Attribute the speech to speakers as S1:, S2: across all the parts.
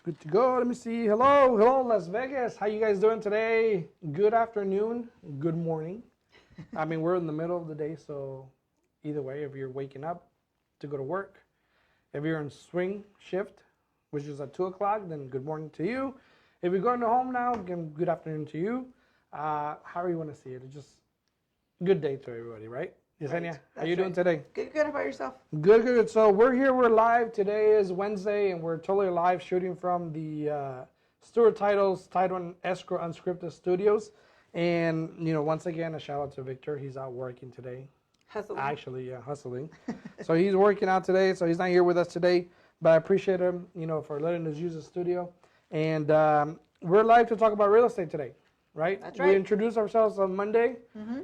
S1: Good to go. Let me see. Hello, Las Vegas. How you guys doing today? Good afternoon. Good morning. I mean, we're in the middle of the day, so either way, if you're waking up to go to work, if you're in swing shift, which is at 2 o'clock, then good morning to you. If you're going to home now, again, good afternoon to you. However you want to see it. It's just good day to everybody, right? Yesenia, how you doing today?
S2: Good. How about yourself?
S1: Good. So we're here. We're live. Today is Wednesday, and we're totally live shooting from the Stewart Titles Title and Escrow Unscripted Studios. And once again, a shout out to Victor. He's out working today.
S2: Hustling.
S1: Actually, yeah, hustling. So he's working out today. So he's not here with us today, but I appreciate him, for letting us use the studio. And we're live to talk about real estate today, right?
S2: That's right.
S1: We introduced ourselves on Monday,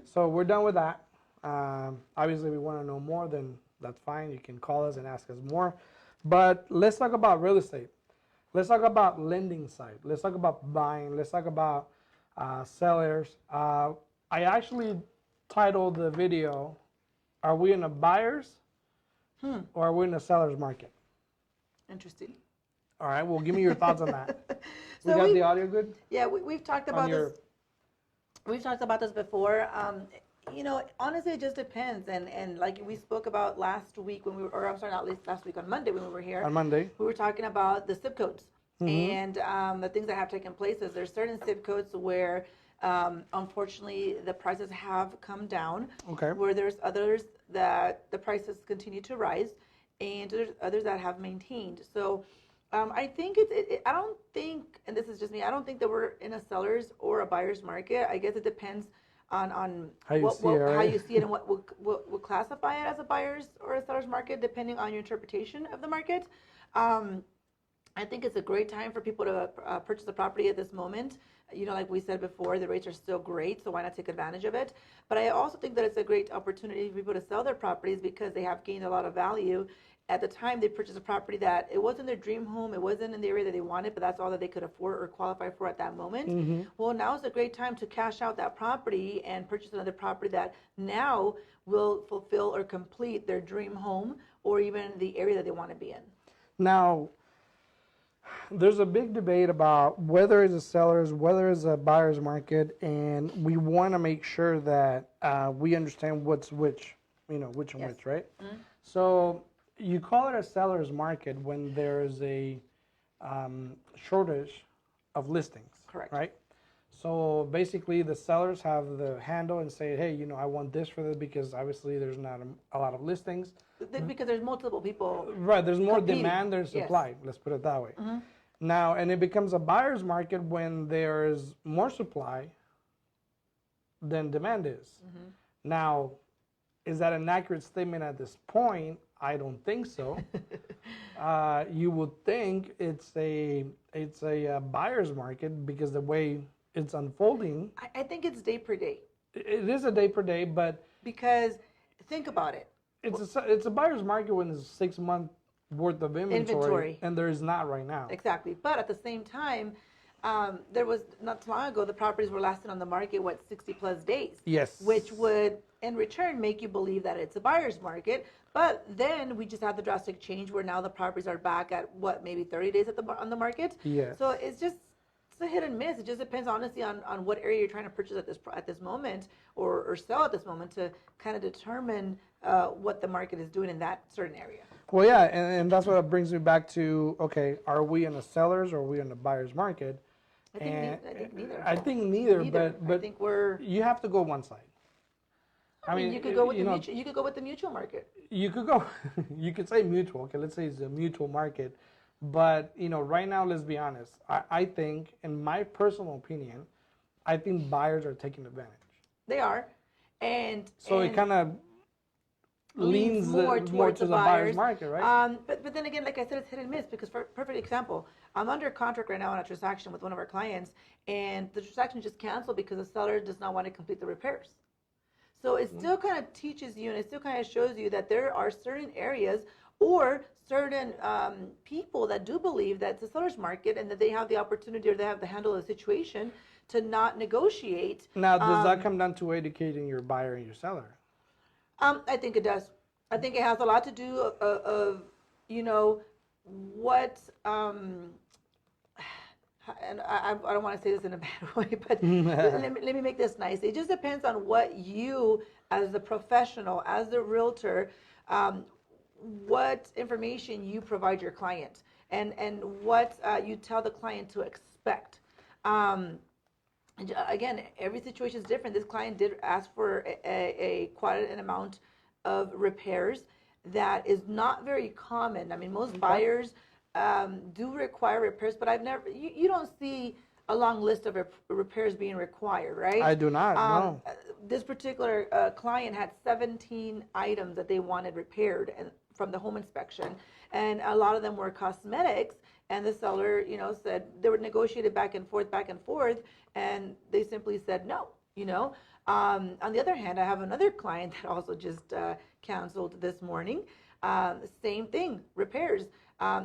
S1: so we're done with that. Obviously, we want to know more, then that's fine. You can call us and ask us more. But let's talk about real estate. Let's talk about lending side. Let's talk about buying. Let's talk about sellers. I actually titled the video, "Are we in a buyer's or are we in a seller's market?"
S2: Interesting.
S1: All right. Well, give me your thoughts on that.
S2: So
S1: we got the audio good?
S2: Yeah, we've talked about this. We've talked about this before. Honestly, it just depends. And like we spoke about last week when we were, or I'm sorry, not last week, on Monday when we were here.
S1: On Monday.
S2: We were talking about the zip codes and the things that have taken place. Is there's certain zip codes where, unfortunately, the prices have come down.
S1: Okay.
S2: Where there's others that the prices continue to rise, and there's others that have maintained. So. I think I don't think, and this is just me, I don't think that we're in a seller's or a buyer's market. I guess it depends on
S1: how you
S2: see it and what would classify it as a buyer's or a seller's market, depending on your interpretation of the market. I think it's a great time for people to purchase a property at this moment. Like we said before, the rates are still great, so why not take advantage of it? But I also think that it's a great opportunity for people to sell their properties because they have gained a lot of value. At the time, they purchased a property that it wasn't their dream home, it wasn't in the area that they wanted, but that's all that they could afford or qualify for at that moment. Well, now is a great time to cash out that property and purchase another property that now will fulfill or complete their dream home or even the area that they want to be in.
S1: Now, there's a big debate about whether it's a seller's, whether it's a buyer's market, and we want to make sure that we understand what's which, which and which, right? So you call it a seller's market when there's a shortage of listings.
S2: Correct.
S1: Right? So basically the sellers have the handle and say, hey, I want this for this because obviously there's not a lot of listings.
S2: Because there's multiple people.
S1: Right, there's more
S2: competing.
S1: demand than supply, let's put it that way. Now, and it becomes a buyer's market when there's more supply than demand is. Now, is that an accurate statement at this point? I don't think so. You would think it's a buyer's market because the way it's unfolding.
S2: I think it's day per day.
S1: It is a day per day, but
S2: because think about it.
S1: It's a buyer's market when there's 6 months worth of inventory, and there is not right now.
S2: Exactly, but at the same time, there was not too long ago the properties were lasting on the market 60 plus days.
S1: Yes,
S2: which would in return make you believe that it's a buyer's market. But then we just had the drastic change where now the properties are back at maybe 30 days on the market.
S1: Yeah.
S2: So it's a hit and miss. It just depends honestly on what area you're trying to purchase at this moment or sell at this moment to kind of determine what the market is doing in that certain area.
S1: Well, yeah, and that's what brings me back to, okay, are we in a seller's or are we in a buyer's market?
S2: I think neither.
S1: I think neither, but
S2: I think
S1: you have to go one side.
S2: I mean, you could go with you could go with the mutual market.
S1: You could go, you could say mutual. Okay, let's say it's a mutual market, but right now, let's be honest. I think, in my personal opinion, I think buyers are taking advantage.
S2: They are, and
S1: it kind of leans more to the buyer's market, right?
S2: But then again, like I said, it's hit and miss because, for perfect example, I'm under contract right now on a transaction with one of our clients, and the transaction just canceled because the seller does not want to complete the repairs. So it still kind of teaches you, and it still kind of shows you that there are certain areas or certain people that do believe that it's a seller's market and that they have the opportunity or they have the handle of the situation to not negotiate.
S1: Now, does that come down to educating your buyer and your seller?
S2: I think it does. I think it has a lot to do of what and I don't want to say this in a bad way, but let me make this nice. It just depends on what you, as the professional, as the realtor, what information you provide your client, and what you tell the client to expect. Again, every situation is different. This client did ask for quite an amount of repairs that is not very common. I mean, most buyers do require repairs, but you don't see a long list of repairs being required, right?
S1: I do not, no.
S2: This particular client had 17 items that they wanted repaired from the home inspection, and a lot of them were cosmetics, and the seller, said they were negotiated back and forth, and they simply said no, On the other hand, I have another client that also just canceled this morning. Same thing, repairs.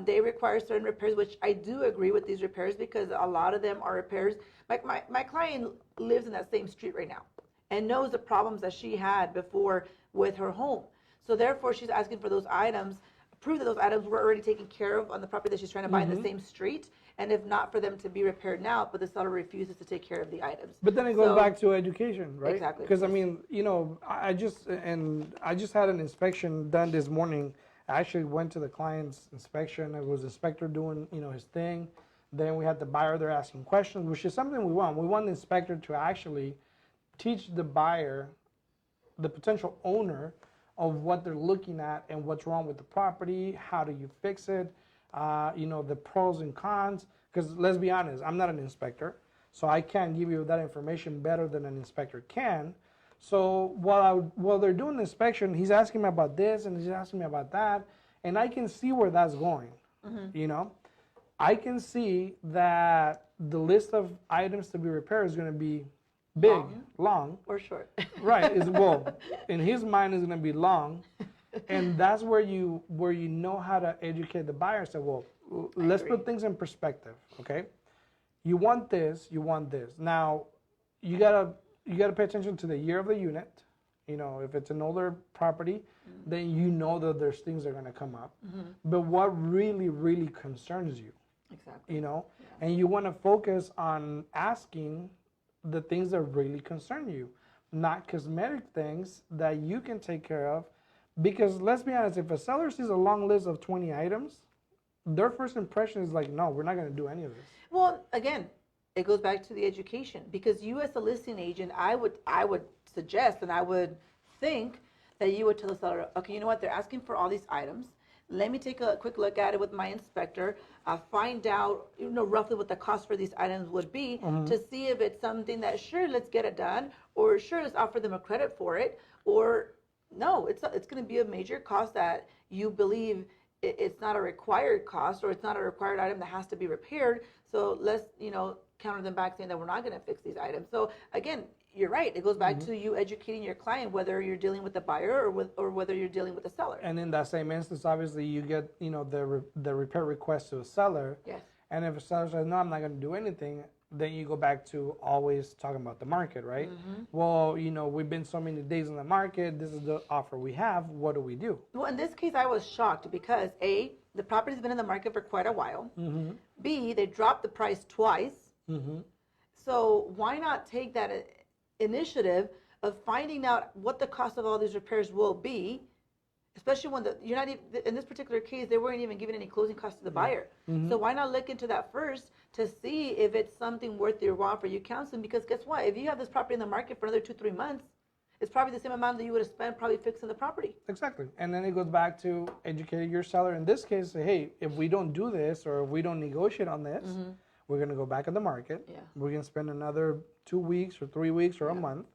S2: They require certain repairs, which I do agree with these repairs because a lot of them are repairs. Like my client lives in that same street right now and knows the problems that she had before with her home. So therefore, she's asking for those items, prove that those items were already taken care of on the property that she's trying to buy in the same street, and if not, for them to be repaired now, but the seller refuses to take care of the items.
S1: But then it goes back to education, right?
S2: Exactly.
S1: Because I mean, I just had an inspection done this morning. I actually went to the client's inspection. It was the inspector doing, his thing. Then we had the buyer there asking questions, which is something we want. We want the inspector to actually teach the buyer, the potential owner, of what they're looking at and what's wrong with the property, how do you fix it, the pros and cons. Because let's be honest, I'm not an inspector, so I can't give you that information better than an inspector can. So while they're doing the inspection, he's asking me about this and he's asking me about that, and I can see where that's going. I can see that the list of items to be repaired is going to be big, long
S2: or short.
S1: Right. In his mind, is going to be long, and that's where you know how to educate the buyer. Say, well, let's put things in perspective. Okay, you want this, you want this. Now, you gotta pay attention to the year of the unit. If it's an older property, then you know that there's things that are going to come up. But what really, really concerns you,
S2: exactly,
S1: and you want to focus on asking the things that really concern you, not cosmetic things that you can take care of. Because let's be honest, if a seller sees a long list of 20 items, their first impression is like, no, we're not going to do any of this.
S2: Well, again, it goes back to the education, because you as a listing agent, I would suggest, and I would think that you would tell the seller, okay, you know what, they're asking for all these items. Let me take a quick look at it with my inspector, find out, roughly what the cost for these items would be, to see if it's something that, sure, let's get it done, or sure, let's offer them a credit for it, or no, it's going to be a major cost that you believe it's not a required cost, or it's not a required item that has to be repaired. So let's, counter them back saying that we're not going to fix these items. So again, you're right. It goes back to you educating your client, whether you're dealing with the buyer or whether you're dealing with the seller.
S1: And in that same instance, obviously, you get the repair request to a seller.
S2: Yes.
S1: And if a seller says, no, I'm not going to do anything, then you go back to always talking about the market, right? Well, we've been so many days in the market. This is the offer we have. What do we do?
S2: Well, in this case, I was shocked because A, the property's been in the market for quite a while. B, they dropped the price twice. So why not take that initiative of finding out what the cost of all these repairs will be, especially when you're not even, in this particular case, they weren't even giving any closing costs to the buyer. So why not look into that first to see if it's something worth your while for you counseling? Because guess what? If you have this property in the market for another 2-3 months, it's probably the same amount that you would have spent probably fixing the property.
S1: Exactly. And then it goes back to educating your seller. In this case, say, hey, if we don't do this or if we don't negotiate on this, we're going to go back in the market. We're going to spend another 2 weeks or 3 weeks or a month.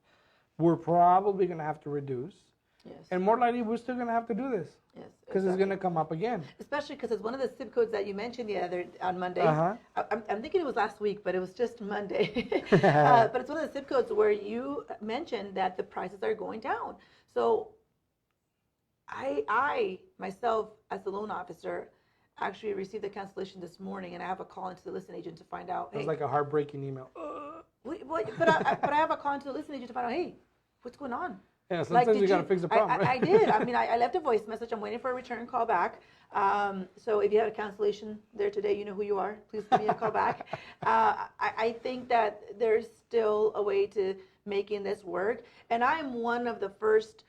S1: We're probably going to have to reduce. And more likely, we're still going to have to do this. Because it's going to come up again.
S2: Especially because it's one of the zip codes that you mentioned on Monday. I'm thinking it was last week, but it was just Monday. But it's one of the zip codes where you mentioned that the prices are going down. So I myself, as a loan officer, actually received a cancellation this morning, and I have a call into the listing agent to find out.
S1: It was like a heartbreaking email.
S2: But I have a call into the listing agent to find out, hey, what's going on?
S1: Yeah, sometimes you
S2: did
S1: gotta fix the problem.
S2: I did. I mean, I left a voice message. I'm waiting for a return call back. So if you had a cancellation there today, you know who you are. Please give me a call back. I think that there's still a way to making this work. And I'm one of the first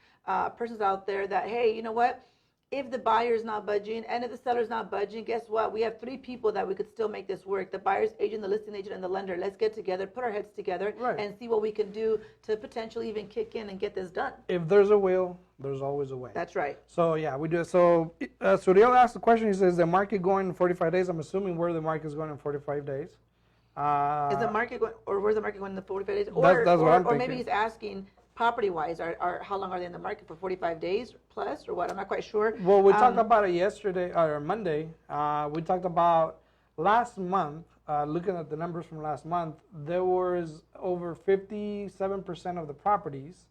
S2: persons out there that, hey, you know what? If the buyer's not budging and if the seller's not budging, guess what? We have three people that we could still make this work. The buyer's agent, the listing agent, and the lender. Let's get together, put our heads together,
S1: Right.
S2: and see what we can do to potentially even kick in and get this done.
S1: If there's a will, there's always a way.
S2: That's right.
S1: So yeah, we do it. So Suriel asked the question. He says, the market going in 45 days? I'm assuming where the market is going in 45 days.
S2: Is the market going, or where's the market going in the 45 days? Or,
S1: That's what I'm
S2: or maybe
S1: thinking.
S2: he's asking property-wise, how long are they in the market for? 45 days plus, or what? I'm not quite sure.
S1: Well, we talked about it yesterday or Monday. We talked about last month. Looking at the numbers from last month, there was over 57% of the properties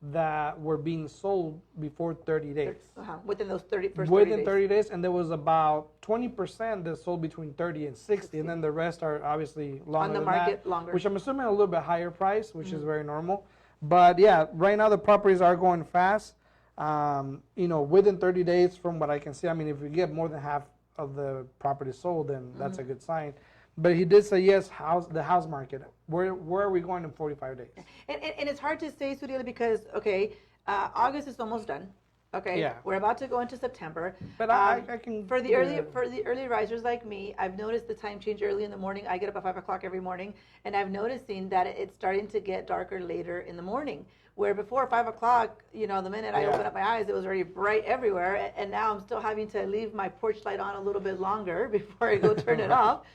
S1: that were being sold before 30 days.
S2: Within those 30 first 30
S1: Within
S2: days.
S1: 30 days, and there was about 20% that sold between 30 and 60, and then the rest are obviously longer
S2: On the
S1: than
S2: market
S1: that,
S2: longer.
S1: which I'm assuming a little bit higher price, which is very normal. But yeah, right now the properties are going fast. Within 30 days, from what I can see, I mean, if we get more than half of the properties sold, then that's a good sign. But he did say yes, the house market. Where are we going in 45 days?
S2: And it's hard to say, Suriel, because, okay, August is almost done. Okay,
S1: Yeah.
S2: we're about to go into September.
S1: But I can
S2: for the early risers like me, I've noticed the time change early in the morning. I get up at 5 o'clock every morning, and I've noticing that it's starting to get darker later in the morning. Where before 5 o'clock, the minute I open up my eyes, it was already bright everywhere, and now I'm still having to leave my porch light on a little bit longer before I go turn it off.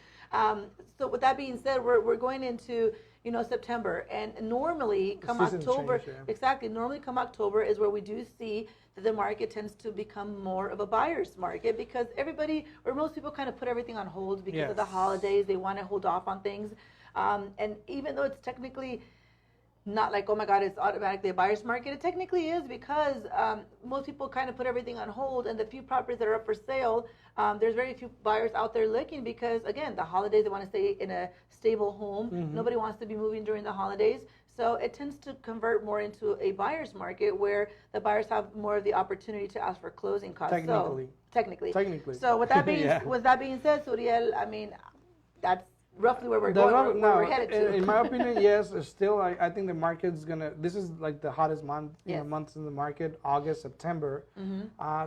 S2: So with that being said, we're going into September, and normally come
S1: season
S2: October,
S1: change, yeah.
S2: exactly. Normally come October is where we do see that the market tends to become more of a buyer's market, because everybody or most people kind of put everything on hold because of the
S1: Yes.
S2: holidays. They want to hold off on things, and even though it's technically not like, oh my God, it's automatically a buyer's market. It technically is, because most people kind of put everything on hold, and the few properties that are up for sale, there's very few buyers out there looking, because again, the holidays, they want to stay in a stable home. Nobody wants to be moving during the holidays. So it tends to convert more into a buyer's market, where the buyers have more of the opportunity to ask for closing costs.
S1: Technically.
S2: Technically. So with that being
S1: Yeah.
S2: with that being said, Suriel, I mean, that's roughly where we're going, where we're headed to.
S1: In my opinion, yes. It's still, I think the market's gonna. This is like the hottest month,
S2: Yes.
S1: months in the market, August, September.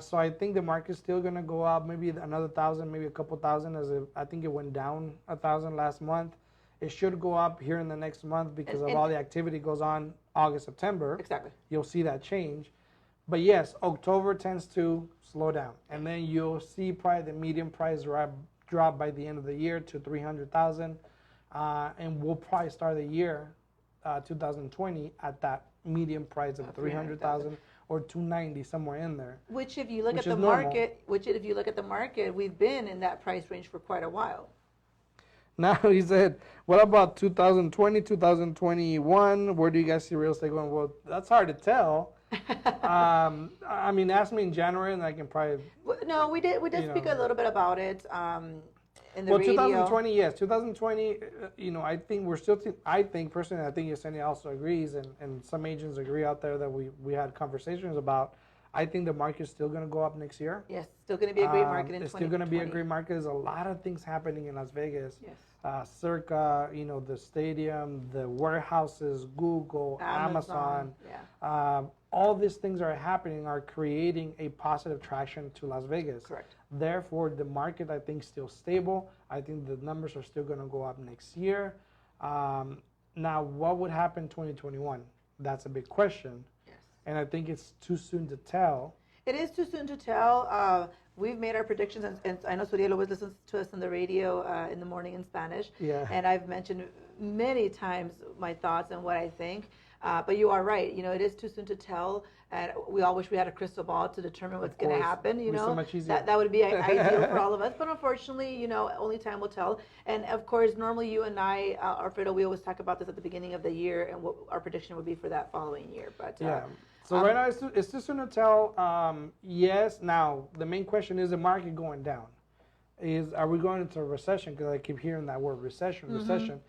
S1: So I think the market's still gonna go up, maybe another 1,000, maybe a couple thousand. I think it went down 1,000 last month. It should go up here in the next month because of all the activity goes on August, September.
S2: Exactly.
S1: You'll see that change. But yes, October tends to slow down, and then you'll see probably the median price drop by the end of the year to 300,000, and we'll probably start the year 2020 at that median price of 300,000 or 290, somewhere in there.
S2: Which, if you look
S1: Which
S2: at the
S1: is normal.
S2: market, we've been in that price range for quite a while.
S1: Now he said, what about 2020, 2021? Where do you guys see real estate going? Well, that's hard to tell. I mean, ask me in January, and I can probably.
S2: No, we did speak a little bit about it in the
S1: Well,
S2: radio.
S1: 2020, yes. 2020, I think we're still. I think personally, I think Yesenia also agrees, and some agents agree out there that we had conversations about. I think the market's still going to go up next year.
S2: Yes, still going to be a great market in 2020.
S1: It's still going to be a great market. There's a lot of things happening in Las Vegas.
S2: Yes.
S1: Circa, the stadium, the warehouses, Google, Amazon.
S2: Yeah.
S1: All these things are happening, are creating a positive traction to Las Vegas.
S2: Correct.
S1: Therefore, the market, I think, is still stable. I think the numbers are still going to go up next year. Now, what would happen in 2021? That's a big question.
S2: Yes.
S1: And I think it's too soon to tell.
S2: It is too soon to tell. We've made our predictions, and I know Suriel always listens to us on the radio in the morning in Spanish.
S1: Yeah.
S2: And I've mentioned many times my thoughts and what I think. But you are right. It is too soon to tell, and we all wish we had a crystal ball to determine what's going to happen.
S1: It'd be so much easier.
S2: That would be ideal for all of us. But unfortunately, only time will tell. And of course, normally you and I, Alfredo, we always talk about this at the beginning of the year and what our prediction would be for that following year. But
S1: yeah. So right now it's too soon to tell. Yes. Now the main question is the market going down? Are we going into a recession? Because I keep hearing that word recession.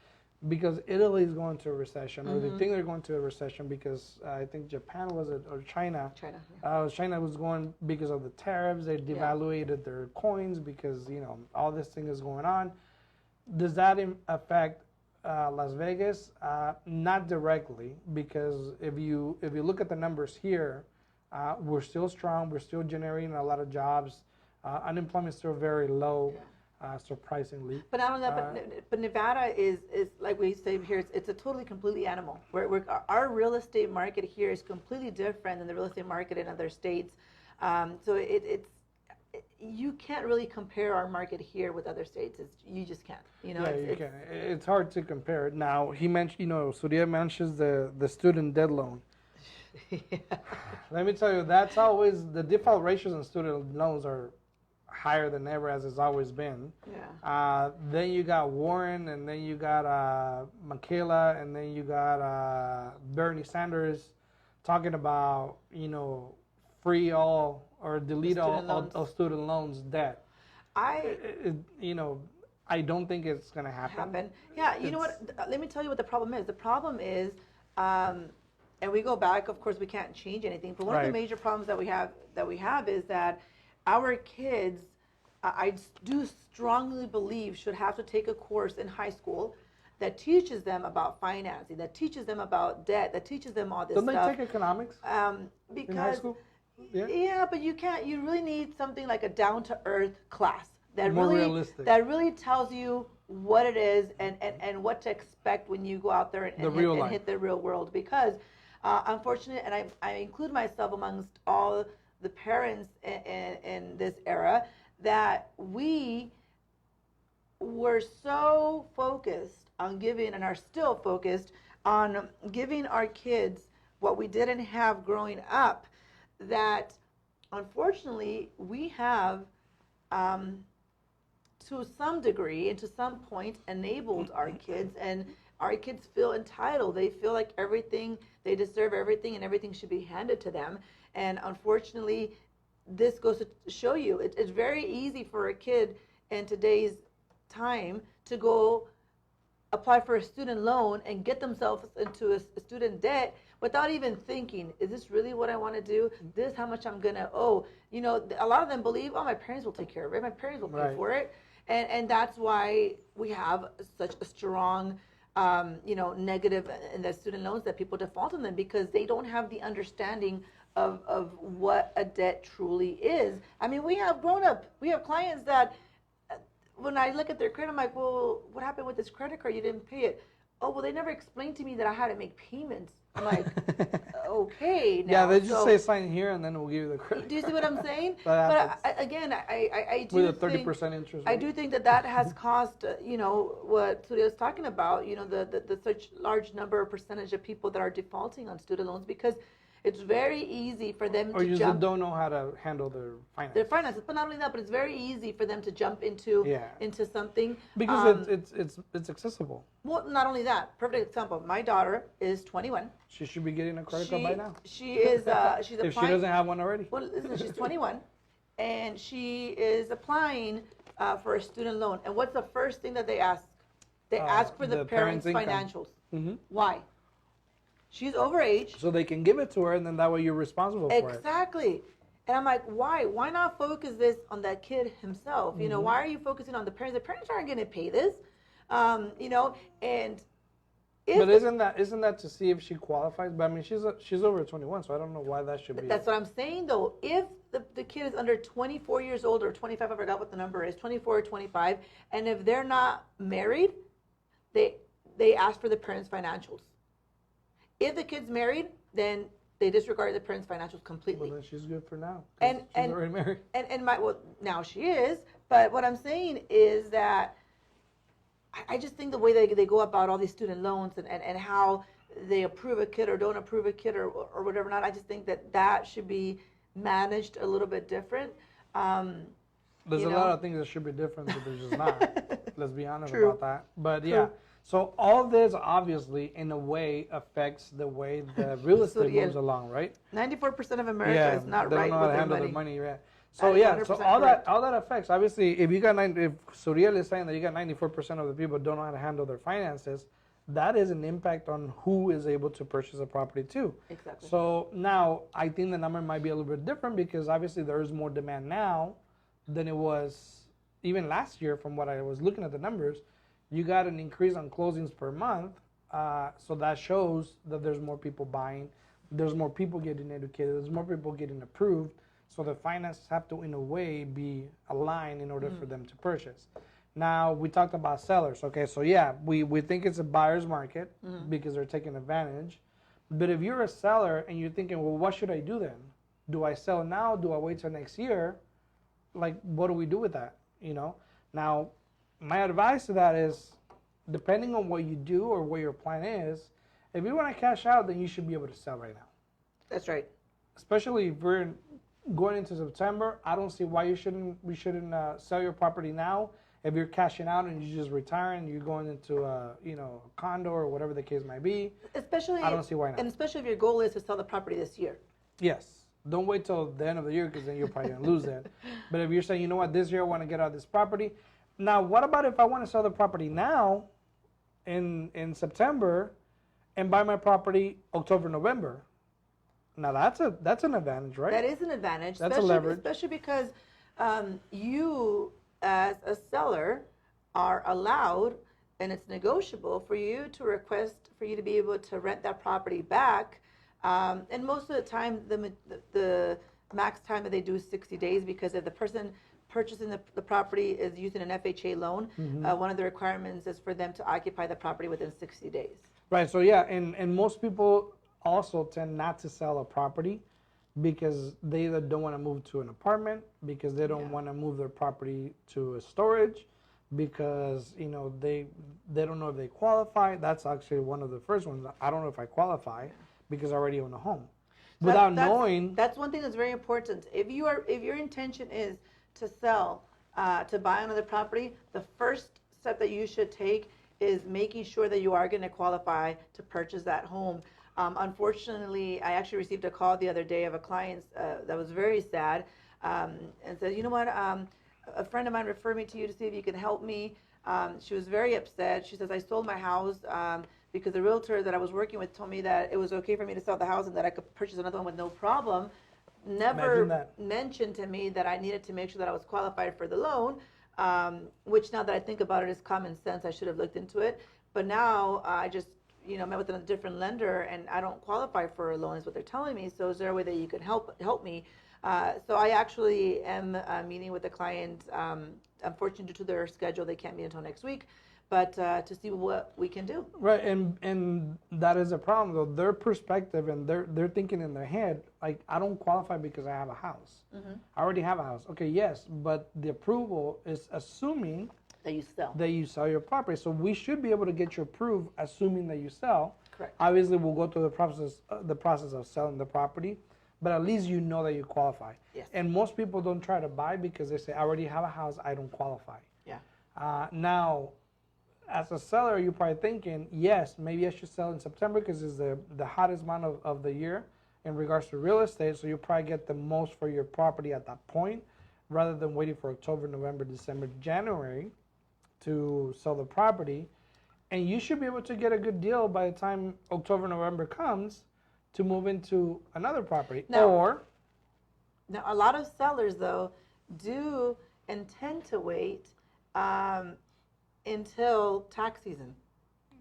S1: because Italy is going to a recession, or they
S2: Mhm.
S1: think they're going to a recession because I think Japan was it, or China.
S2: China.
S1: China was going because of the tariffs. They devaluated their coins because all this thing is going on. Does that affect Las Vegas? Not directly, because if you look at the numbers here, we're still strong. We're still generating a lot of jobs. Unemployment is still very low, surprisingly.
S2: But not only that, but Nevada is like we say here, it's a totally completely animal. Our real estate market here is completely different than the real estate market in other states. So you can't really compare our market here with other states. You just can't. You can.
S1: It's hard to compare. Now he mentioned, Surya mentions the student debt loan.
S2: Yeah.
S1: Let me tell you, that's always the default ratios on student loans are higher than ever, as it's always been.
S2: Yeah.
S1: Then you got Warren, and then you got Michaela, and then you got Bernie Sanders talking about free all or delete all student loans debt.
S2: I
S1: don't think it's gonna happen.
S2: Yeah, you know what? Let me tell you what the problem is. The problem is, and we go back. Of course, we can't change anything. But one of the major problems that we have is that our kids, I do strongly believe, should have to take a course in high school that teaches them about financing, that teaches them about debt, that teaches them all this stuff.
S1: Don't they take economics
S2: because,
S1: in high school?
S2: Yeah, but you can't. You really need something like a down-to-earth class that
S1: more realistic,
S2: that really tells you what it is and what to expect when you go out there and hit the real world. Because unfortunately, and I include myself amongst all the parents in this era, that we were so focused on giving, and are still focused on giving our kids what we didn't have growing up, that unfortunately we have to some degree and to some point enabled our kids, and our kids feel entitled. They feel like they deserve everything, and everything should be handed to them. And unfortunately, this goes to show you, it's very easy for a kid in today's time to go apply for a student loan and get themselves into a student debt without even thinking, is this really what I want to do? This is how much I'm going to owe. A lot of them believe, my parents will take care of it. My parents will pay for it. And that's why we have such a strong, negative in the student loans, that people default on them, because they don't have the understanding of what a debt truly is. I mean, we have clients that, when I look at their credit, I'm like, well, what happened with this credit card? You didn't pay it. Oh, well, they never explained to me that I had to make payments. I'm like, okay. Now,
S1: yeah, they just say sign here, and then we'll give you the credit.
S2: Do you see what I'm saying?
S1: But
S2: again, I do
S1: with a 30% interest rate.
S2: I do think that has caused, what Surya was talking about, the such large number or percentage of people that are defaulting on student loans, because it's very easy for them
S1: to jump. Or you don't know how to handle their finances.
S2: But not only that, but it's very easy for them to jump into something.
S1: Because it's accessible.
S2: Well, not only that. Perfect example. My daughter is 21.
S1: She should be getting a credit card by now.
S2: She is. She's applying.
S1: If she doesn't have one already.
S2: Well, listen, she's 21, and she is applying for a student loan. And what's the first thing that they ask? They ask for the parents' financials.
S1: Mm-hmm.
S2: Why? She's overage.
S1: So they can give it to her, and then that way you're responsible for it.
S2: Exactly. And I'm like, why? Why not focus this on that kid himself?
S1: Mm-hmm.
S2: Why are you focusing on the parents? The parents aren't going to pay this. And
S1: but isn't that to see if she qualifies? But I mean, she's over 21, so I don't know why that should be.
S2: That's what I'm saying, though. If the kid is under 24 years old or 25, I forgot what the number is, 24 or 25, and if they're not married, they ask for the parents' financials. If the kid's married, then they disregard the parents' financials completely.
S1: Well, then she's good for now.
S2: And
S1: she's already married.
S2: Now she is. But what I'm saying is that I just think the way they go about all these student loans and how they approve a kid or don't approve a kid or whatever not, I just think that should be managed a little bit different.
S1: There's a lot of things that should be different, but there's just not. Let's be honest about that. But yeah. So all this obviously, in a way, affects the way the real estate moves along, right?
S2: 94% of America is not right with their money.
S1: They don't know how to handle their money. Yeah. So so all that affects. Obviously, if Suriel is saying that you got 94% of the people don't know how to handle their finances, that is an impact on who is able to purchase a property too.
S2: Exactly.
S1: So now I think the number might be a little bit different because obviously there is more demand now than it was even last year. From what I was looking at the numbers, you got an increase on closings per month. So that shows that there's more people buying, there's more people getting educated, there's more people getting approved. So the finances have to, in a way, be aligned in order for them to purchase. Now, we talked about sellers. Okay, so yeah, we think it's a buyer's market because they're taking advantage. But if you're a seller and you're thinking, well, what should I do then? Do I sell now? Do I wait till next year? Like, what do we do with that? You know? Now, my advice to that is, depending on what you do or what your plan is, if you want to cash out, then you should be able to sell right now.
S2: That's right.
S1: Especially if we're going into September, I don't see why we shouldn't sell your property now. If you're cashing out and you're just retiring, you're going into a condo or whatever the case might be.
S2: Especially,
S1: I don't see why not.
S2: And especially if your goal is to sell the property this year.
S1: Yes. Don't wait till the end of the year because then you're probably going to lose it. But if you're saying, you know what, this year I want to get out of this property. Now, what about if I want to sell the property now in September and buy my property October, November? Now, that's an advantage, right?
S2: That is an advantage.
S1: That's a leverage.
S2: Especially because you, as a seller, are allowed, and it's negotiable for you to request for you to be able to rent that property back. And most of the time, the max time that they do is 60 days because if the person purchasing the property is using an FHA loan, one of the requirements is for them to occupy the property within 60 days.
S1: Right. So, yeah, and most people also tend not to sell a property because they either don't want to move to an apartment, because they don't want to move their property to a storage, because they don't know if they qualify. That's actually one of the first ones. I don't know if I qualify because I already own a home. Without knowing.
S2: That's one thing that's very important. If your intention is to sell, to buy another property, the first step that you should take is making sure that you are going to qualify to purchase that home. Unfortunately, I actually received a call the other day of a client that was very sad and said, you know what, a friend of mine referred me to you to see if you can help me. She was very upset. She says, I sold my house because the realtor that I was working with told me that it was okay for me to sell the house and that I could purchase another one with no problem. Never mentioned to me that I needed to make sure that I was qualified for the loan, which now that I think about it is common sense. I should have looked into it. But now I just met with a different lender and I don't qualify for a loan is what they're telling me. So is there a way that you can help me? So I actually am meeting with the client. Unfortunately, due to their schedule, they can't meet until next week. But to see what we can do.
S1: Right, and that is a problem though. Their perspective and they're thinking in their head like, I don't qualify because I have a house. I already have a house. Okay, yes, but the approval is assuming
S2: that you sell
S1: your property. So we should be able to get you approved, assuming that you sell.
S2: Correct.
S1: Obviously, we'll go through the process of selling the property, but at least you know that you qualify.
S2: Yes.
S1: And most people don't try to buy because they say, I already have a house, I don't qualify.
S2: Yeah.
S1: Now, as a seller, you're probably thinking, yes, maybe I should sell in September because it's the hottest month of the year in regards to real estate. So you'll probably get the most for your property at that point rather than waiting for October, November, December, January to sell the property. And you should be able to get a good deal by the time October, November comes to move into another property.
S2: Now, a lot of sellers, though, do intend to wait until tax season.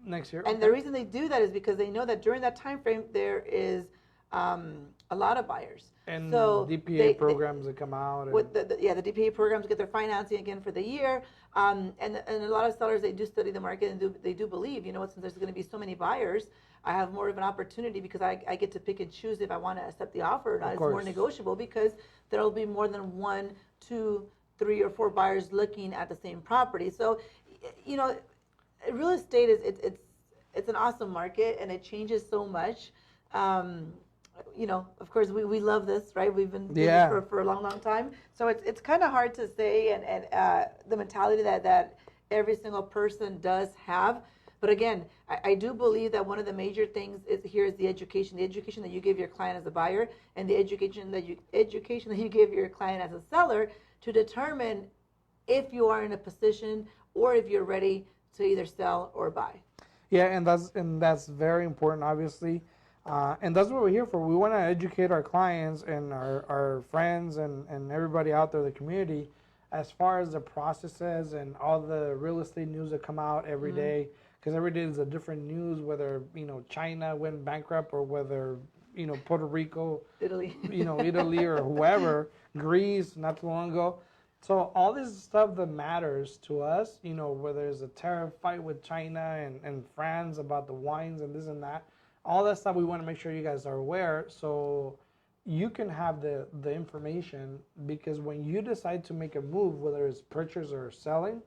S1: Next year.
S2: And the reason they do that is because they know that during that time frame, there is a lot of buyers.
S1: And
S2: so
S1: DPA programs that come out.
S2: With the DPA programs get their financing again for the year. And a lot of sellers, they do study the market and they do believe, since there's going to be so many buyers, I have more of an opportunity because I get to pick and choose if I want to accept the offer or not. It's more negotiable because there will be more than 1, 2, 3, or 4 buyers looking at the same property. So, real estate it's an awesome market and it changes so much. Of course, we love this, right? We've been doing this for a long, long time. So it's kind of hard to say, and the mentality that every single person does have. But again, I do believe that one of the major things is the education that you give your client as a buyer, and the education that you give your client as a seller to determine if you are in a position or if you're ready to either sell or buy.
S1: Yeah, and that's very important, obviously, and that's what we're here for. We want to educate our clients and our friends and everybody out there, the community, as far as the processes and all the real estate news that come out every day. Because every day is a different news, whether China went bankrupt or whether Puerto Rico,
S2: Italy.
S1: Italy or whoever, Greece, not too long ago. So all this stuff that matters to us, whether it's a tariff fight with China and France about the wines and this and that, all that stuff we want to make sure you guys are aware so you can have the information, because when you decide to make a move, whether it's purchase or selling,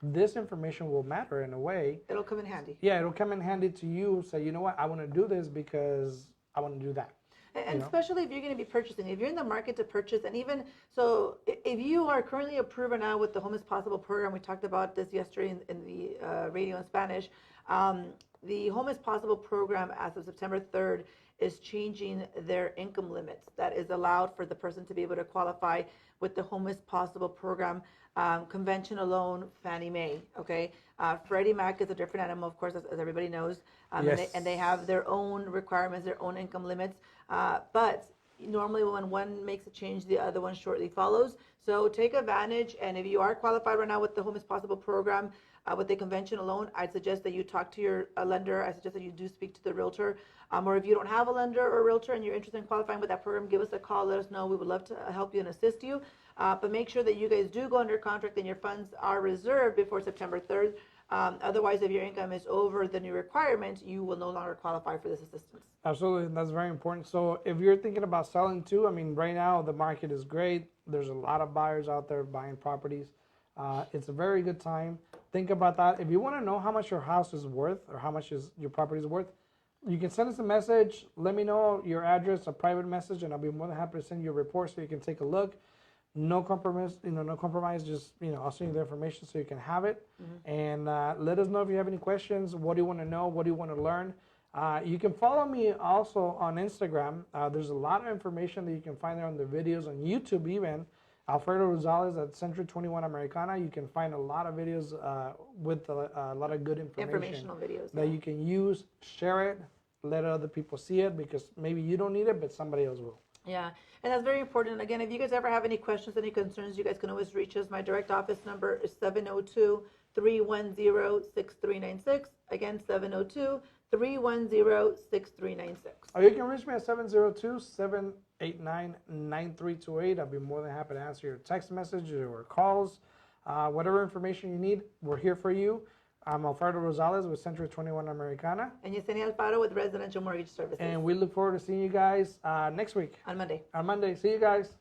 S1: this information will matter in a way.
S2: It'll come in handy.
S1: Yeah, it'll come in handy to you. Say, you know what, I want to do this because I want to do that.
S2: And especially if you're going to be purchasing, if you're in the market to purchase, and even so, if you are currently approved now with the Home is Possible program, we talked about this yesterday in the radio in Spanish. The Home is Possible program, as of September 3rd, is changing their income limits. That is allowed for the person to be able to qualify with the Home is Possible program. Conventional loan, Fannie Mae, okay? Freddie Mac is a different animal, of course, as everybody knows.
S1: Yes.
S2: And they have their own requirements, their own income limits. But normally when one makes a change, the other one shortly follows. So take advantage, and if you are qualified right now with the Home is Possible program, with the conventional loan, I'd suggest that you talk to your lender. I suggest that you do speak to the realtor. Or if you don't have a lender or a realtor and you're interested in qualifying with that program, give us a call, let us know. We would love to help you and assist you. But make sure that you guys do go under contract and your funds are reserved before September 3rd. Otherwise, if your income is over the new requirement, you will no longer qualify for this assistance.
S1: Absolutely, that's very important. So if you're thinking about selling too, I mean, right now the market is great. There's a lot of buyers out there buying properties. It's a very good time. Think about that. If you want to know how much your house is worth or how much your property is worth, you can send us a message. Let me know your address, a private message, and I'll be more than happy to send you a report so you can take a look. No compromise, no compromise. Just I'll send you the information so you can have it, and let us know if you have any questions. What do you want to know? What do you want to learn? You can follow me also on Instagram. There's a lot of information that you can find there on the videos on YouTube even. Alfredo Rosales at Century 21 Americana. You can find a lot of videos with a lot of good
S2: Informational videos
S1: that you can use. Share it, let other people see it, because maybe you don't need it, but somebody else will.
S2: Yeah, and that's very important. And again, if you guys ever have any questions, any concerns, you guys can always reach us. My direct office number is 702-310-6396. Again, 702-310-6396.
S1: Or you can reach me at 702-789-9328. I'll be more than happy to answer your text message or calls. Whatever information you need, we're here for you. I'm Alfredo Rosales with Century 21 Americana.
S2: And Yesenia Alfaro with Residential Mortgage Services.
S1: And we look forward to seeing you guys next week.
S2: On Monday.
S1: On Monday. See you guys.